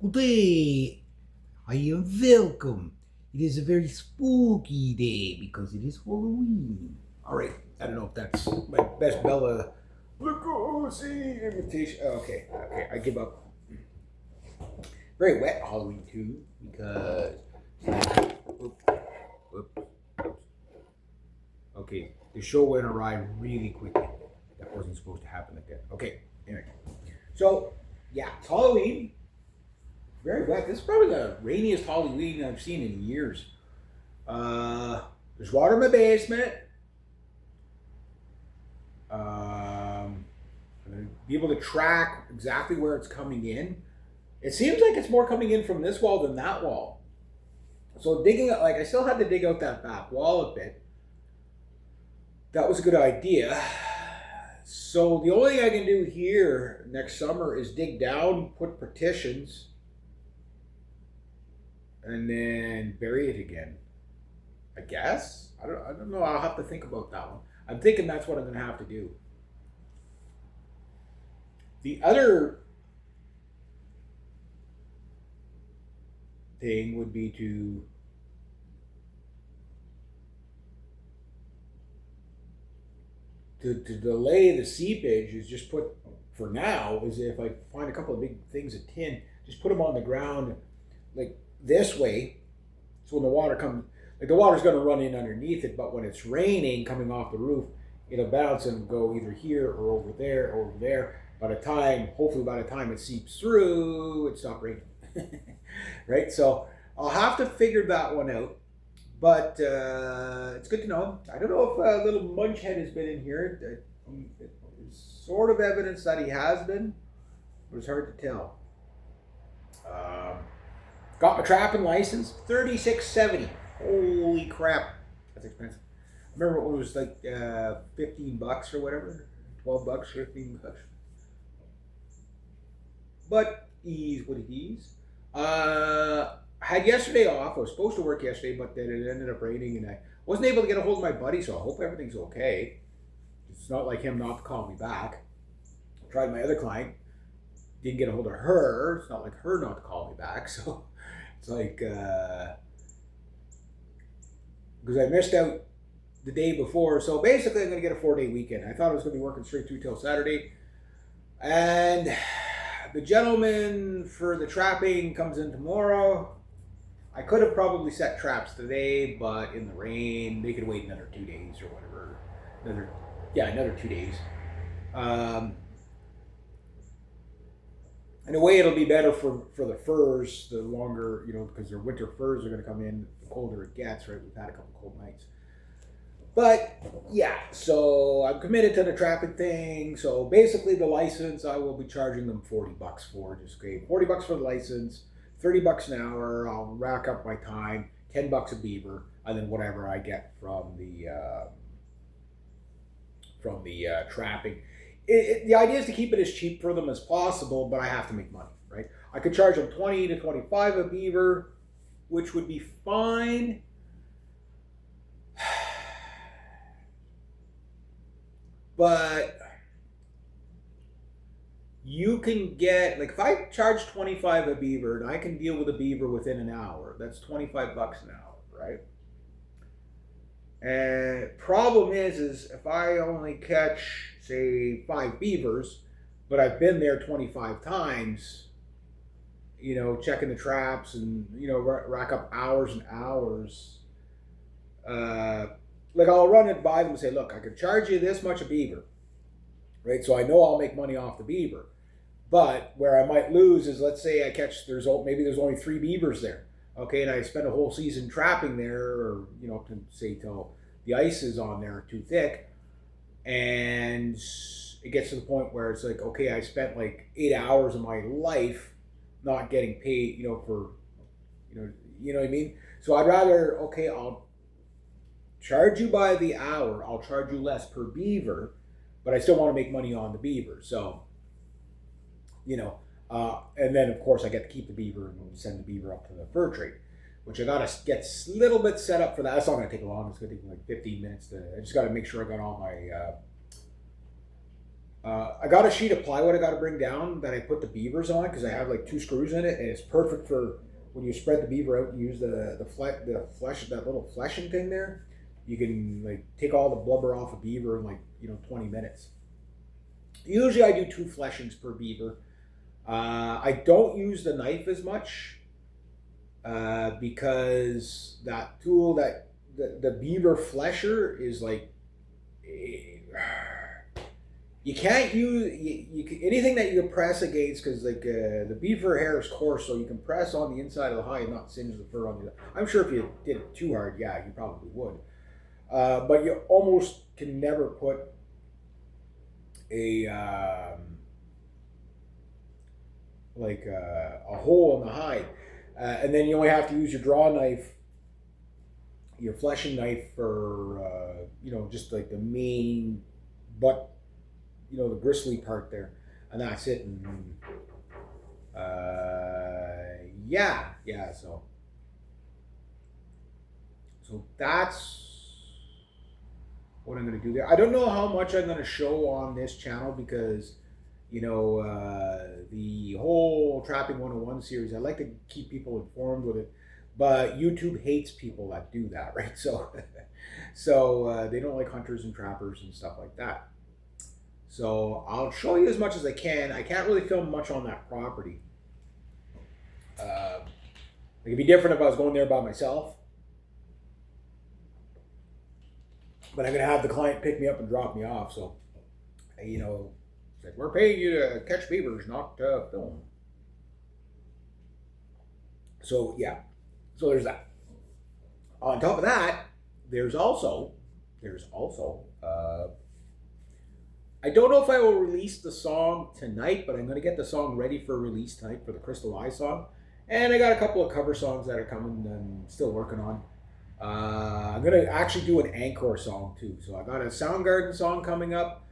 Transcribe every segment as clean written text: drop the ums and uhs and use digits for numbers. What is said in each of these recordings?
Good day. I am welcome. It is a very spooky day because it is Halloween. All right. I don't know if that's my best Bella Lugosi imitation. Okay. I give up. Very wet Halloween too because. Oops, oops. Okay, the show went awry really quickly. That wasn't supposed to happen like that. Okay. Anyway, so yeah, it's Halloween. Very wet. This is probably the rainiest Halloween I've seen in years. There's water in my basement. I'm gonna be able to track exactly where it's coming in. It seems like it's more coming in from this wall than that wall. So digging like I still had to dig out that back wall a bit. That was a good idea. So the only thing I can do here next summer is dig down, put partitions, and then bury it again. I guess. I don't know. I'll have to think about that one. I'm thinking that's what I'm gonna have to do. The other thing would be to delay the seepage is just put for now is if I find a couple of big things of tin, just put them on the ground like this way. So when the water comes, like the water's going to run in underneath it, but when it's raining coming off the roof, it'll bounce and go either here or over there or over there. Hopefully by the time it seeps through, it stopped raining. Right? So I'll have to figure that one out. But it's good to know. I don't know if little Munchhead has been in here. There's sort of evidence that he has been, but it's hard to tell. Um, got my trapping license, 36.70. Holy crap, that's expensive. I remember when it was like $15 or whatever, $12, $15. But ease what it is. Had yesterday off. I was supposed to work yesterday, but then it ended up raining, and I wasn't able to get a hold of my buddy. So I hope everything's okay. It's not like him not to call me back. I tried my other client, didn't get a hold of her. It's not like her not to call me back. So it's like because I missed out the day before. So basically, I'm going to get a 4-day weekend. I thought I was going to be working straight through till Saturday, and the gentleman for the trapping comes in tomorrow. I could have probably set traps today, but in the rain, they could wait another 2 days or whatever. Another 2 days. Um, in a way, it'll be better for the furs, the longer, because their winter furs are going to come in, the colder it gets, right? We've had a couple cold nights. But yeah, so I'm committed to the trapping thing. So basically, the license I will be charging them $40 for. Just okay, $40 for the license, $30 an hour. I'll rack up my time, $10 a beaver, and then whatever I get from the trapping. The idea is to keep it as cheap for them as possible, but I have to make money, right? I could charge them 20 to 25 a beaver, which would be fine. But you can get, like, if I charge 25 a beaver and I can deal with a beaver within an hour, that's $25 an hour, right? And problem is if I only catch, say, 5 beavers, but I've been there 25 times, checking the traps and, rack up hours and hours. Like I'll run it by them and say, look, I could charge you this much a beaver, right? So I know I'll make money off the beaver. But where I might lose is, let's say I catch, maybe there's only 3 beavers there, okay, and I spend a whole season trapping there, or up to say till the ice is on there too thick, and it gets to the point where it's like, okay, I spent like 8 hours of my life not getting paid, for, what I mean. So I'd rather, okay, I'll charge you by the hour. I'll charge you less per beaver, but I still want to make money on the beaver. So, and then of course I get to keep the beaver and send the beaver up to the fur trade, which I gotta get a little bit set up for that. That's not gonna take long. It's gonna take like 15 minutes. I just gotta make sure I got all my I got a sheet of plywood I got to bring down that I put the beavers on because I have like 2 screws in it, and it's perfect for when you spread the beaver out and use the flesh, that little fleshing thing there. You can like take all the blubber off a beaver in like 20 minutes. Usually I do 2 fleshings per beaver. I don't use the knife as much because that tool, that the beaver flesher is like you can't use anything that you can press against because like the beaver hair is coarse, so you can press on the inside of the hide and not singe the fur on the. I'm sure if you did it too hard, yeah, you probably would. But you almost can never put a a hole in the hide, and then you only have to use your draw knife, your fleshing knife for just like the main butt, the gristly part there, and that's it. And yeah. So that's what I'm going to do there. I don't know how much I'm going to show on this channel because the whole Trapping 101 series, I like to keep people informed with it, but YouTube hates people that do that, right? So they don't like hunters and trappers and stuff like that. So I'll show you as much as I can. I can't really film much on that property. It'd be different if I was going there by myself, but I'm going to have the client pick me up and drop me off. So, said, we're paying you to catch beavers, not to film. So, yeah. So there's that. On top of that, there's also, I don't know if I will release the song tonight, but I'm going to get the song ready for release tonight for the Crystal Eye song. And I got a couple of cover songs that are coming and I'm still working on. I'm going to actually do an encore song too. So I got a Soundgarden song coming up.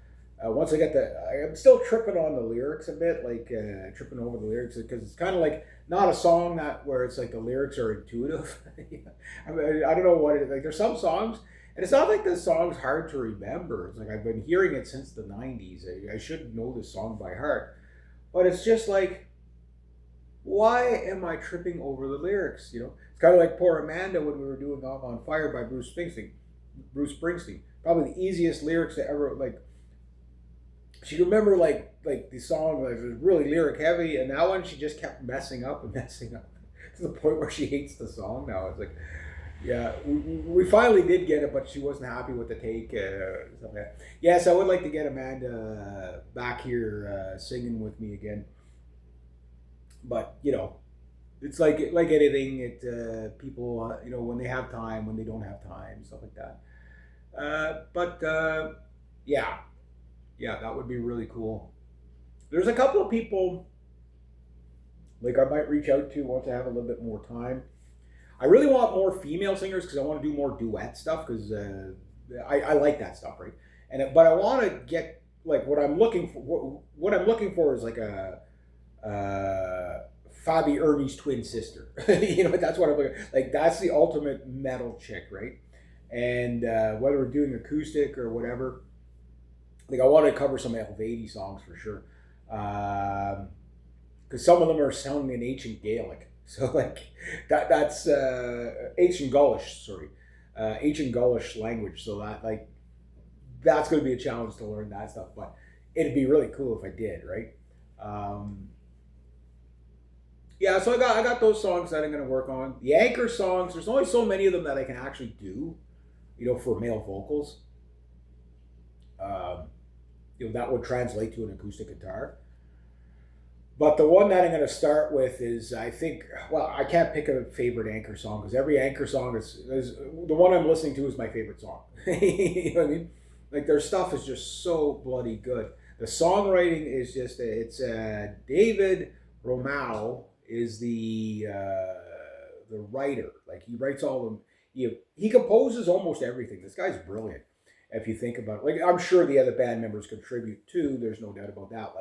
Once I get I'm still tripping on the lyrics a bit, like tripping over the lyrics because it's kind of like not a song where it's like the lyrics are intuitive. I don't know what it is. Like there's some songs, and it's not like the song's hard to remember. It's like I've been hearing it since the 90s. I should know this song by heart, but it's just like, why am I tripping over the lyrics? It's kind of like poor Amanda when we were doing "Off on Fire" by Bruce Springsteen. Probably the easiest lyrics to ever like. She remember like the song was really lyric heavy, and that one she just kept messing up to the point where she hates the song now. It's like, yeah, we finally did get it, but she wasn't happy with the take. Stuff like that. Yes, I would like to get Amanda back here singing with me again, but it's like anything. People when they have time, when they don't have time, stuff like that. But yeah. Yeah, that would be really cool. There's a couple of people like I might reach out to once I have a little bit more time. I really want more female singers because I want to do more duet stuff because I like that stuff, right? But I want to get like what I'm looking for. What I'm looking for is like a Fabi Ernie's twin sister. That's what I'm looking. Like that's the ultimate metal chick, right? And whether we're doing acoustic or whatever. Like I want to cover some Helvetii songs for sure, because some of them are sung in ancient Gaelic. So like that's ancient Gaulish, sorry, ancient Gaulish language. So that's going to be a challenge to learn that stuff. But it'd be really cool if I did, right? Yeah, so I got those songs that I'm going to work on. The anchor songs, there's only so many of them that I can actually do, for male vocals. That would translate to an acoustic guitar. But the one that I'm going to start with is, I can't pick a favorite anchor song because every anchor song is the one I'm listening to is my favorite song. You know what I mean? Like their stuff is just so bloody good. The songwriting is just, it's David Romao is the writer. Like he writes all of them. He composes almost everything. This guy's brilliant. If you think about it, like I'm sure the other band members contribute too. There's no doubt about that.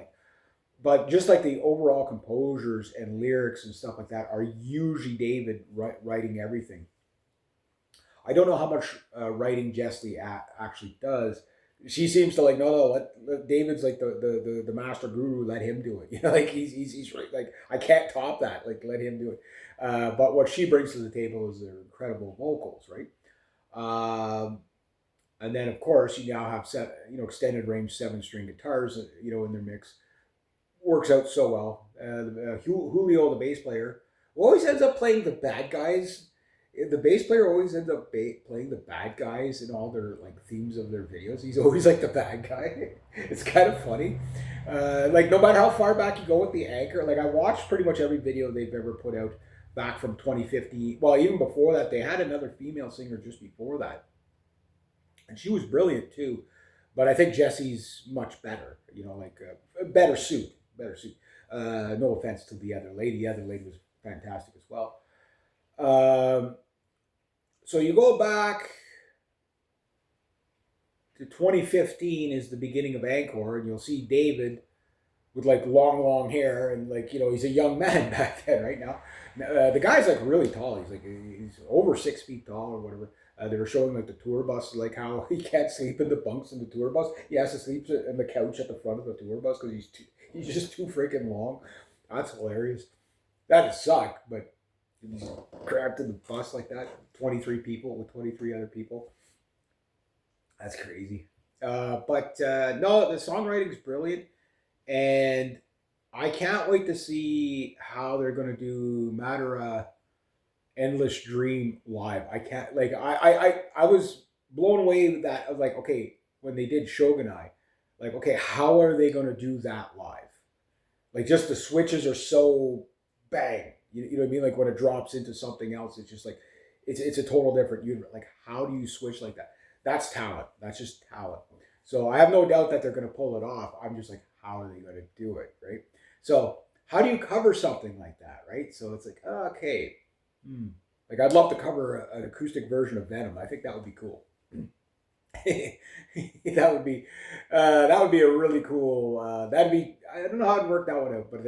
But just like the overall composers and lyrics and stuff like that are usually David writing everything. I don't know how much writing Jess Lee actually does She seems to like, no, let David's like the master guru, let him do it. Like he's right. Like I can't top that. Like let him do it. But what she brings to the table is their incredible vocals, right? Um, and then of course you now have extended range 7 string guitars, in their mix. Works out so well. Julio, the bass player, always ends up playing the bad guys. The bass player always ends up playing the bad guys in all their like themes of their videos. He's always like the bad guy. It's kind of funny. Like no matter how far back you go with the anchor, like I watched pretty much every video they've ever put out back from 2015. Well, even before that, they had another female singer just before that, and she was brilliant too. But I think Jesse's much better. Like a better suit. No offense to the other lady. The other lady was fantastic as well. Um, so you go back to 2015 is the beginning of Angkor, and you'll see David with like long hair, and like he's a young man back then. Right now, the guy's like really tall. He's over 6 feet tall or whatever. They were showing like the tour bus, like how he can't sleep in the bunks in the tour bus. He has to sleep in the couch at the front of the tour bus because he's just too freaking long. That's hilarious. That'd suck, but he's cramped in the bus like that. 23 people with 23 other people. That's crazy. But no, the songwriting's brilliant, and I can't wait to see how they're gonna do Madara Endless Dream live. I can't like I was blown away with that. I was like, okay, when they did Shogunai, like, okay, how are they gonna do that live? Like just the switches are so bang. You know what I mean? Like when it drops into something else, it's just like it's a total different unit. Like how do you switch like that? That's talent. That's just talent. So I have no doubt that they're gonna pull it off. I'm just like, how are they gonna do it, right? So how do you cover something like that, right? So it's like, okay. Like I'd love to cover an acoustic version of Venom. I think that would be cool. That would be a really cool. That'd be I don't know how to work that one out, but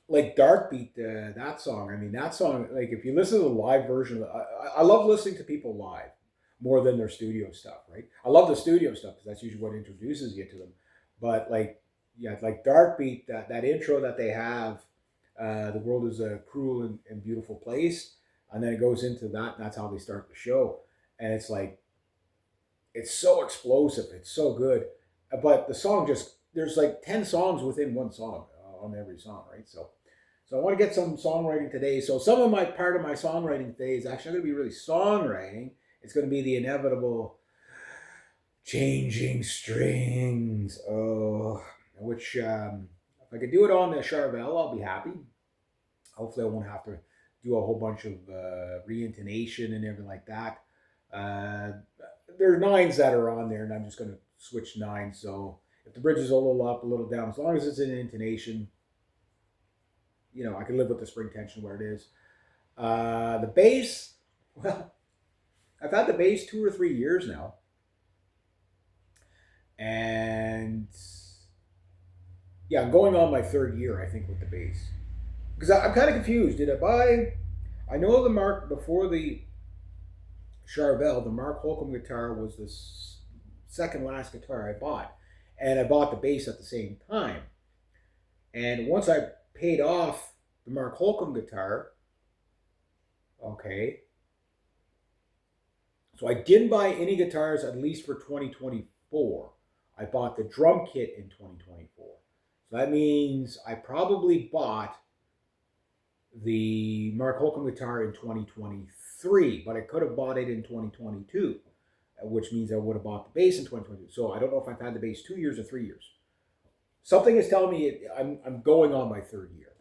like Darkbeat, that song. I mean, that song. Like if you listen to the live version, I love listening to people live more than their studio stuff. Right? I love the studio stuff because that's usually what introduces you to them. But like yeah, like Darkbeat, that intro that they have. The world is a cruel and beautiful place, and then it goes into that, and that's how they start the show. And it's like it's so explosive, it's so good, but the song just there's like 10 songs within one song on every song, right? So I want to get some songwriting today. So some of my part of my songwriting today is actually going to be really songwriting. It's going to be the inevitable changing strings, which if I could do it on the Charvel, I'll be happy. Hopefully, I won't have to do a whole bunch of reintonation and everything like that. There are nines that are on there, and I'm just going to switch nines. So if the bridge is a little up, a little down, as long as it's in intonation, I can live with the spring tension where it is. The bass, well, I've had the bass 2 or 3 years now, and yeah, I'm going on my 3rd year, I think, with the bass. Because I'm kind of confused. Did I buy? I know the Mark before the Charvel, the Mark Holcomb guitar was the second last guitar I bought, and I bought the bass at the same time. And once I paid off the Mark Holcomb guitar, okay, so I didn't buy any guitars at least for 2024. I bought the drum kit in 2024. So that means I probably bought the Mark Holcomb guitar in 2023, but I could have bought it in 2022, which means I would have bought the bass in 2022. So I don't know if I've had the bass 2 years or 3 years. Something is telling me I'm going on my 3rd year,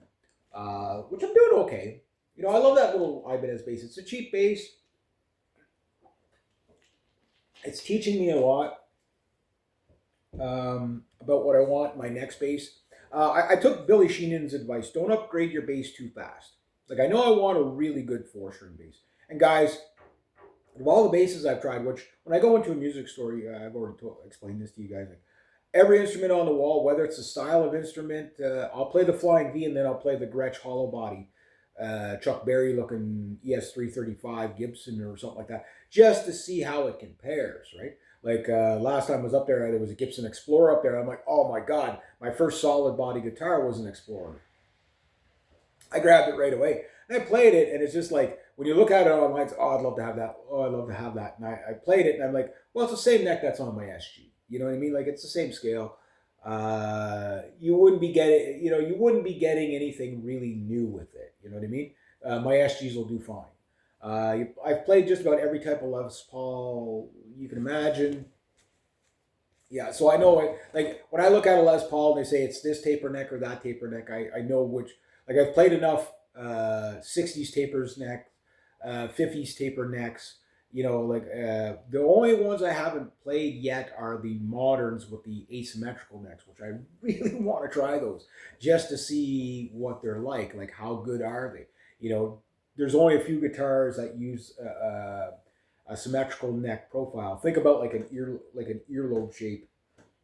which I'm doing okay. I love that little Ibanez bass. It's a cheap bass. It's teaching me a lot about what I want in my next bass. I took Billy Sheenan's advice. Don't upgrade your bass too fast. Like I know I want a really good 4-string bass. And guys, of all the basses I've tried, which when I go into a music store, I've already explained this to you guys. Like every instrument on the wall, whether it's a style of instrument, I'll play the Flying V and then I'll play the Gretsch hollow body, Chuck Berry looking ES335 Gibson or something like that. just to see how it compares, right? Like last time I was up there, there was a Gibson Explorer up there. I'm like, oh my god, my first solid body guitar was an Explorer. I grabbed it right away and I played it, and it's just like when you look at it online, it's, oh, I'd love to have that. Oh, I'd love to have that. And I played it, and I'm like, well, it's the same neck that's on my SG. You know what I mean? Like it's the same scale. You wouldn't be getting, you wouldn't be getting anything really new with it. You know what I mean? My SGs will do fine. I've played just about every type of Les Paul you can imagine. Yeah, so I know it. Like when I look at a Les Paul and they say it's this taper neck or that taper neck, I know which. Like I've played enough 60s tapers neck, 50s taper necks. The only ones I haven't played yet are the moderns with the asymmetrical necks, which I really want to try those just to see what they're like. Like how good are they? There's only a few guitars that use a symmetrical neck profile. Think about like an earlobe shape,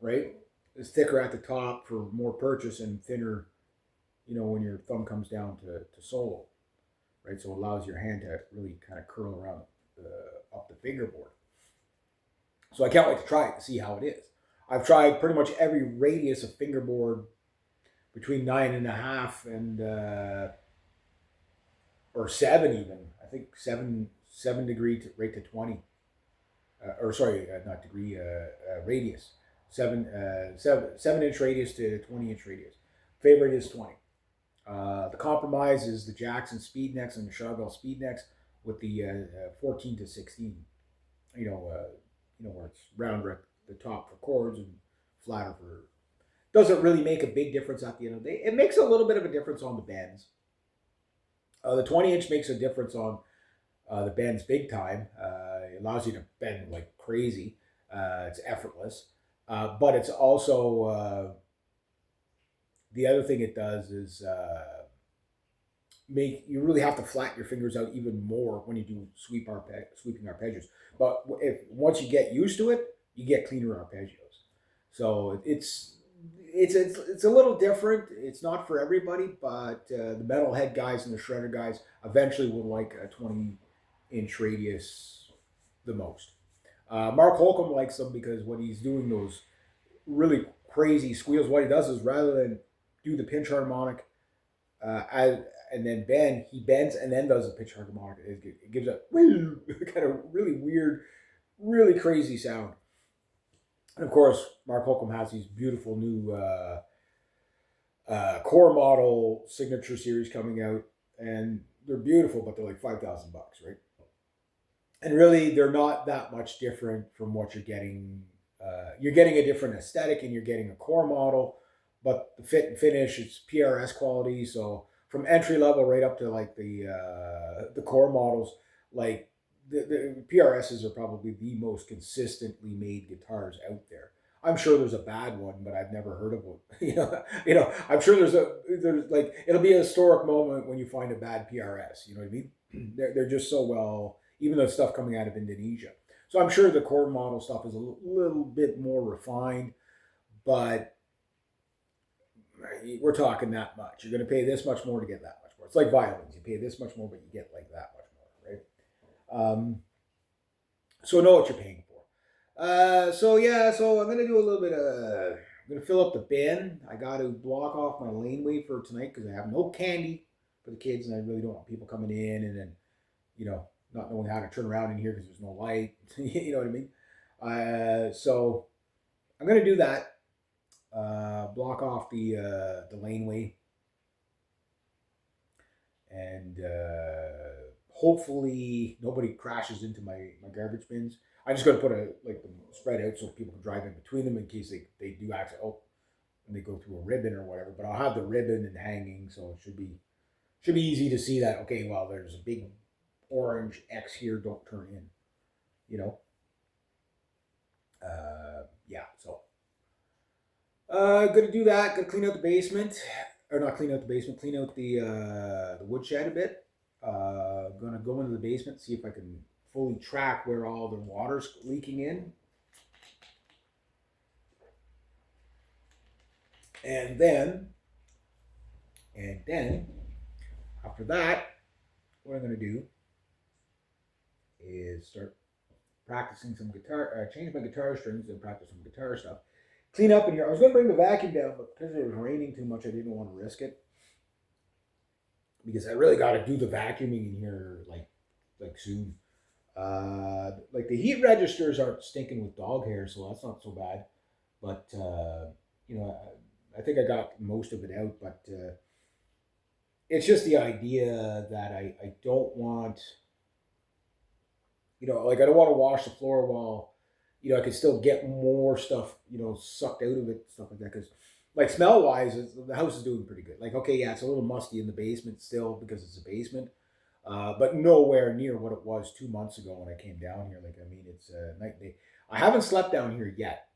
right? It's thicker at the top for more purchase and thinner, when your thumb comes down to solo, right? So it allows your hand to really kind of curl around up the fingerboard. So I can't wait to try it to see how it is. I've tried pretty much every radius of fingerboard between 9.5 and or 7 even. I think 7 degree right to 20. Not degree, radius. 7-inch radius to 20-inch radius. Favorite is 20. The compromise is the Jackson Speed Necks and the Chagall Speed Necks with the 14 to 16. Where it's rounder at the top for chords and flatter for. Doesn't really make a big difference at the end of the day. It makes a little bit of a difference on the bends. The 20-inch makes a difference on the bends big time. It allows you to bend like crazy. It's effortless. But it's also the other thing it does is you really have to flatten your fingers out even more when you do sweeping arpeggios. But once you get used to it, you get cleaner arpeggios. So it's a little different. It's not for everybody, but the metalhead guys and the shredder guys eventually will like a 20-inch radius the most. Mark Holcomb likes them because when he's doing those really crazy squeals, what he does is rather than do the pinch harmonic and then bend, he bends and then does a pinch harmonic. It gives a kind of really weird, really crazy sound. And of course, Mark Holcomb has these beautiful new core model signature series coming out, and they're beautiful, but they're like $5,000, right? And really, they're not that much different from what you're getting. You're getting a different aesthetic, and you're getting a core model, but the fit and finish, it's PRS quality. So from entry level right up to like the core models, like the PRSs are probably the most consistently made guitars out there. I'm sure there's a bad one, but I've never heard of one. I'm sure there's like it'll be a historic moment when you find a bad PRS. You know what I mean? They're just so well, even the stuff coming out of Indonesia. So I'm sure the core model stuff is a little bit more refined, but we're talking that much. You're going to pay this much more to get that much more. It's like violins. You pay this much more, but you get like that much more, right? So know what you're paying for. So I'm going to do a little bit of, I'm going to fill up the bin. I got to block off my laneway for tonight because I have no candy for the kids, and I really don't want people coming in and then, not knowing how to turn around in here because there's no light. You know what I mean? So I'm going to do that. Block off the laneway, and hopefully nobody crashes into my garbage bins. I'm just going to put them spread out so people can drive in between them in case they do accident. And they go through a ribbon or whatever. But I'll have the ribbon and hanging, so it should be easy to see that. Okay, well, there's a big orange X here. Don't turn in. So gonna do that. Gonna clean out the basement, or not clean out the basement. Clean out the woodshed a bit. Gonna go into the basement, see if I can fully track where all the water's leaking in, and then after that, what I'm gonna do is start practicing some guitar, change my guitar strings and practice some guitar stuff. Clean up in here. I was going to bring the vacuum down, but because it was raining too much, I didn't want to risk it because I really got to do the vacuuming in here like soon. Like the heat registers aren't stinking with dog hair, so that's not so bad. But you know, I think I got most of it out. But it's just the idea that I don't want, like I don't want to wash the floor while, I can still get more stuff, sucked out of it, stuff like that. Because, like, smell wise, the house is doing pretty good. Like, okay, yeah, it's a little musty in the basement still because it's a basement, but nowhere near what it was 2 months ago when I came down here. Like, I mean, it's night and day. I haven't slept down here yet,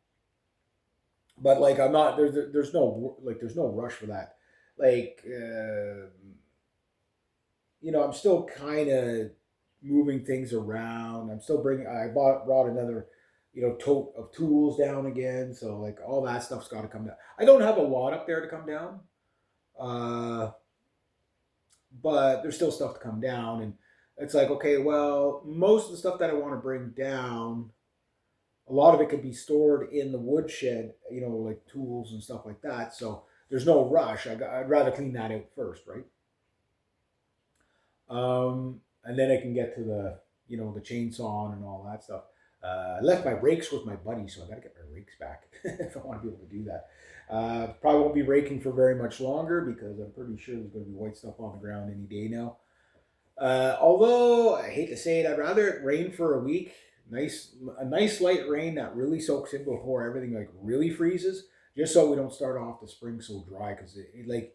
but like, I'm not there's no rush for that. Like, I'm still kind of moving things around. I'm still bringing. I brought another, tote of tools down again. So like all that stuff's got to come down. I don't have a lot up there to come down, uh, but there's still stuff to come down, and it's like, okay, well, most of the stuff that I want to bring down, a lot of it could be stored in the woodshed, like tools and stuff like that. So there's no rush. I'd rather clean that out first, right? And then I can get to the chainsaw and all that stuff. I left my rakes with my buddy, so I got to get my rakes back if I want to be able to do that. Probably won't be raking for very much longer because I'm pretty sure there's going to be white stuff on the ground any day now. Although I hate to say it, I'd rather it rain for a week. A nice light rain that really soaks in before everything like really freezes, just so we don't start off the spring so dry. Because like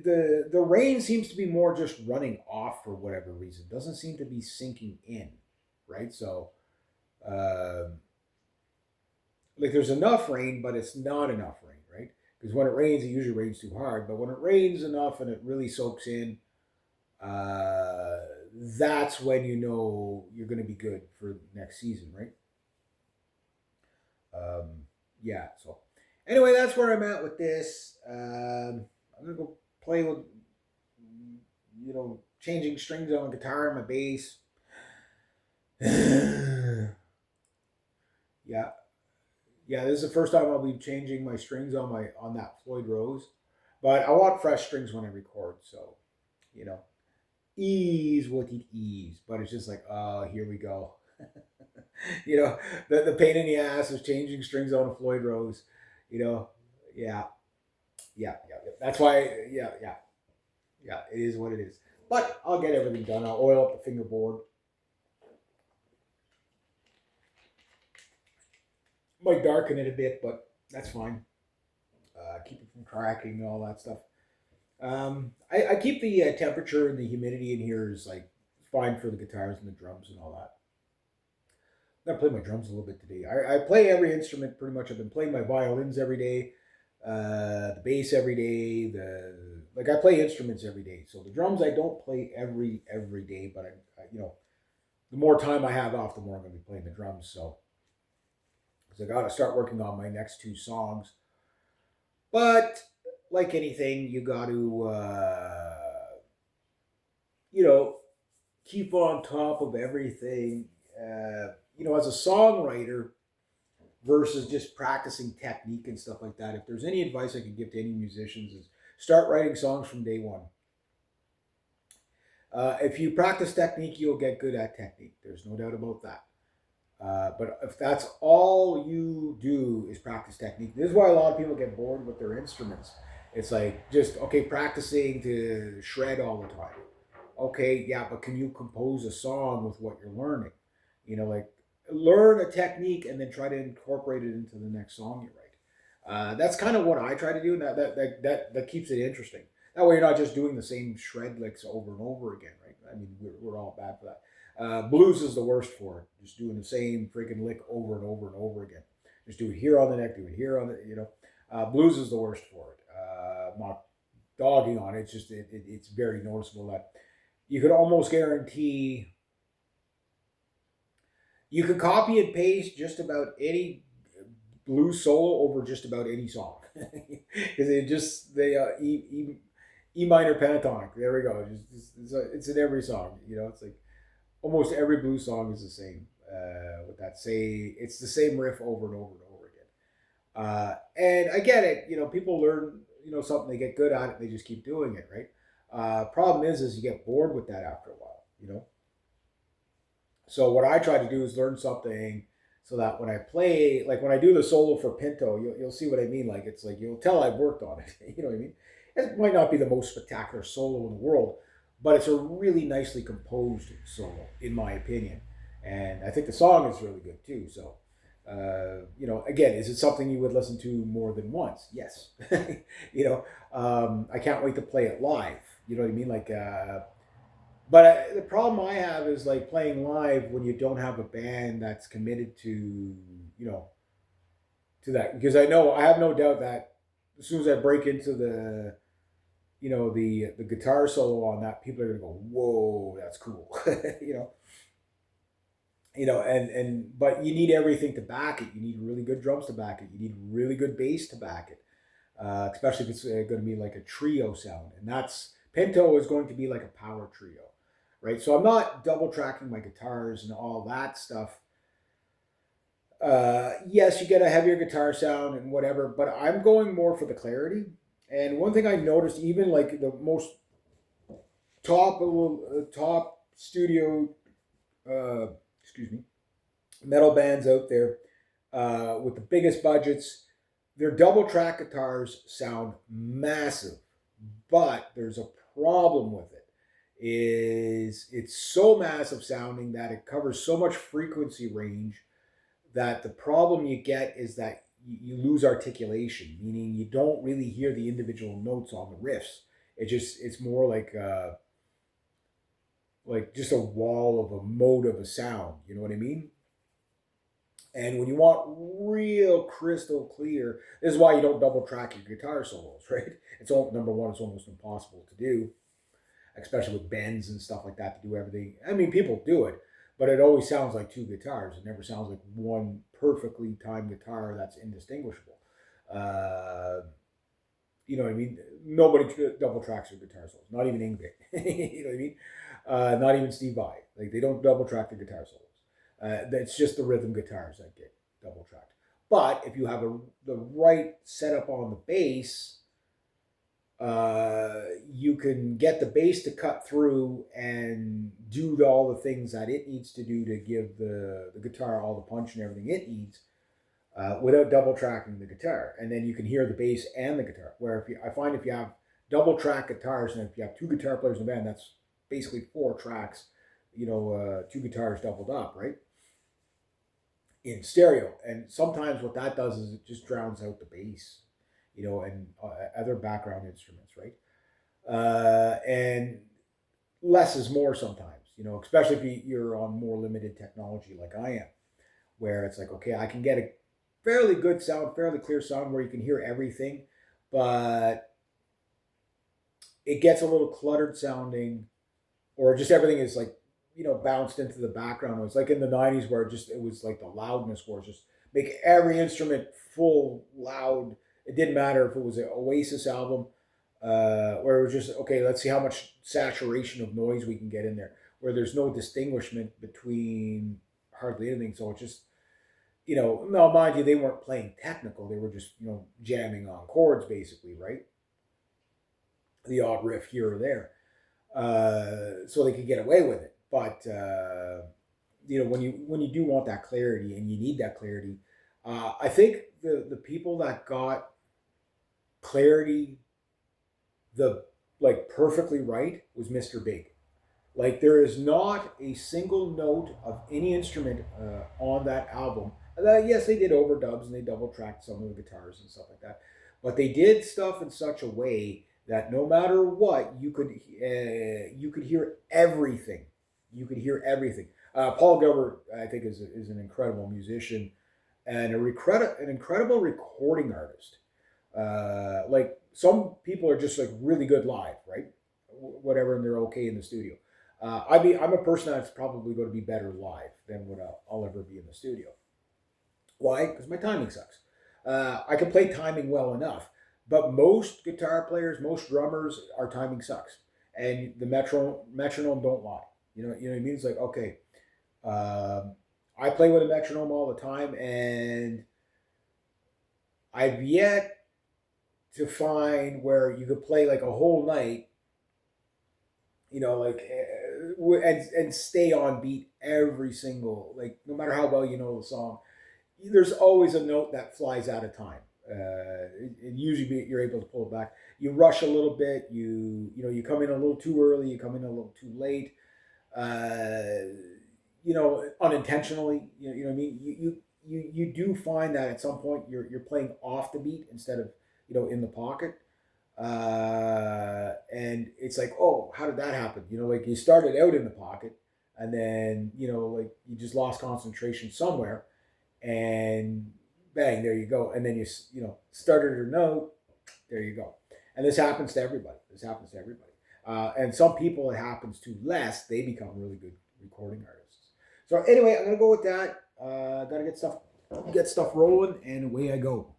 the rain seems to be more just running off for whatever reason. Doesn't seem to be sinking in, right? So, uh, like there's enough rain, but it's not enough rain, right? Because when it rains, it usually rains too hard. But when it rains enough and it really soaks in, uh, that's when you know you're going to be good for next season, right? Yeah. So anyway, that's where I'm at with this. I'm gonna go play with, changing strings on the guitar and my bass. Yeah, yeah. This is the first time I'll be changing my strings on that Floyd Rose, but I want fresh strings when I record. So, you know, ease what it ease. But it's just like, oh, here we go. you know, the pain in the ass of changing strings on a Floyd Rose. You know, yeah, yeah. That's why, yeah. It is what it is. But I'll get everything done. I'll oil up the fingerboard. Might darken it a bit, but that's fine. Keep it from cracking and all that stuff. I keep the temperature and the humidity in here is like fine for the guitars and the drums and all that. I'm gonna play my drums a little bit today. I play every instrument pretty much. I've been playing my violins every day, the bass every day. I play instruments every day. So the drums I don't play every day, but the more time I have off, the more I'm gonna be playing the drums. So because I got to start working on my next two songs. But like anything, you got to you know keep on top of everything. As a songwriter versus just practicing technique and stuff like that. If there's any advice I could give to any musicians, is start writing songs from day one. If you practice technique, you'll get good at technique. There's no doubt about that. But if that's all you do is practice technique, this is why a lot of people get bored with their instruments. It's like just okay, practicing to shred all the time. Okay, yeah, but can you compose a song with what you're learning? Like learn a technique and then try to incorporate it into the next song you write. That's kind of what I try to do, and that keeps it interesting. That way, you're not just doing the same shred licks over and over again, right? I mean, we're all bad for that. Blues is the worst for it. Just doing the same freaking lick over and over and over again. Just do it here on the neck, do it here on the. Blues is the worst for it. I'm not dogging on it. It's just it's very noticeable that you could almost guarantee you could copy and paste just about any blues solo over just about any song because E minor pentatonic. There we go. It's in every song. It's like almost every blues song is the same. With that, say it's the same riff over and over and over again. And I get it. People learn something, they get good at it, they just keep doing it, right? Problem is you get bored with that after a while. So what I try to do is learn something so that when I play, like when I do the solo for Pinto, you'll see what I mean. Like it's like you'll tell I've worked on it. You know what I mean? It might not be the most spectacular solo in the world, but it's a really nicely composed solo, in my opinion. And I think the song is really good too. So, again, is it something you would listen to more than once? Yes. I can't wait to play it live. You know what I mean? Like, but the problem I have is like playing live when you don't have a band that's committed you know, to that. Because I have no doubt that as soon as I break into the guitar solo on that, people are gonna go, "Whoa, that's cool," you know. But you need everything to back it. You need really good drums to back it. You need really good bass to back it, especially if it's going to be like a trio sound. And that's Pinto is going to be like a power trio, right? So I'm not double tracking my guitars and all that stuff. Yes, you get a heavier guitar sound and whatever, but I'm going more for the clarity. And one thing I noticed, even like the most top studio, uh, excuse me, metal bands out there with the biggest budgets, their double track guitars sound massive, but there's a problem with it. Is it's so massive sounding that it covers so much frequency range that the problem you get is that you lose articulation, meaning you don't really hear the individual notes on the riffs. It's more like just a wall of a mode of a sound. You know what I mean? And when you want real crystal clear, this is why you don't double track your guitar solos, right? Number one, it's almost impossible to do, especially with bends and stuff like that to do everything. I mean, people do it, but it always sounds like two guitars. It never sounds like one perfectly timed guitar that's indistinguishable. You know what I mean? Nobody double tracks their guitar solos, not even Ingrid. You know what I mean? Not even Steve Vai. Like they don't double track the guitar solos. It's just the rhythm guitars that get double tracked. But if you have the right setup on the bass, you can get the bass to cut through and do all the things that it needs to do to give the guitar all the punch and everything it needs without double tracking the guitar. And then you can hear the bass and the guitar. Where I find if you have double track guitars and if you have two guitar players in the band, that's basically four tracks, two guitars doubled up, right? In stereo. And sometimes what that does is it just drowns out the bass, and other background instruments, right? And less is more sometimes, especially if you're on more limited technology like I am, where it's like, okay, I can get a fairly good sound, fairly clear sound where you can hear everything, but it gets a little cluttered sounding, or just everything is like, bounced into the background. It was like in the 90s where it was like the loudness was just make every instrument full loud. It didn't matter if it was an Oasis album, where it was just, okay, let's see how much saturation of noise we can get in there, where there's no distinguishment between hardly anything. So it's just, now mind you, they weren't playing technical. They were just, jamming on chords basically, right? The odd riff here or there. So they could get away with it. But, when you do want that clarity and you need that clarity, I think the people that got clarity perfectly right was Mr. Big. Like there is not a single note of any instrument on that album. Yes, they did overdubs and they double tracked some of the guitars and stuff like that, but they did stuff in such a way that no matter what, you could hear everything. You could hear everything. Paul Gilbert, I think, is an incredible musician and an incredible recording artist. Like some people are just like really good live, right? Whatever, and they're okay in the studio. I'm a person that's probably going to be better live than what I'll ever be in the studio. Why? Because my timing sucks. I can play timing well enough, but most guitar players, most drummers, our timing sucks, and the metronome don't lie. You know what I mean? It's like, okay, I play with a metronome all the time, and I've yet to find where you could play like a whole night, like and stay on beat every single, like, no matter how well you know the song. There's always a note that flies out of time. Usually you're able to pull it back. You rush a little bit. You come in a little too early. You come in a little too late. Uh, Unintentionally. You know what I mean. You do find that at some point you're playing off the beat instead of in the pocket. And it's like, oh, how did that happen? Like you started out in the pocket, and then like you just lost concentration somewhere, and bang, there you go. And then started a note, there you go. And this happens to everybody. And some people it happens to less. They become really good recording artists. So anyway, I'm gonna go with that. Gotta get stuff rolling, and away I go.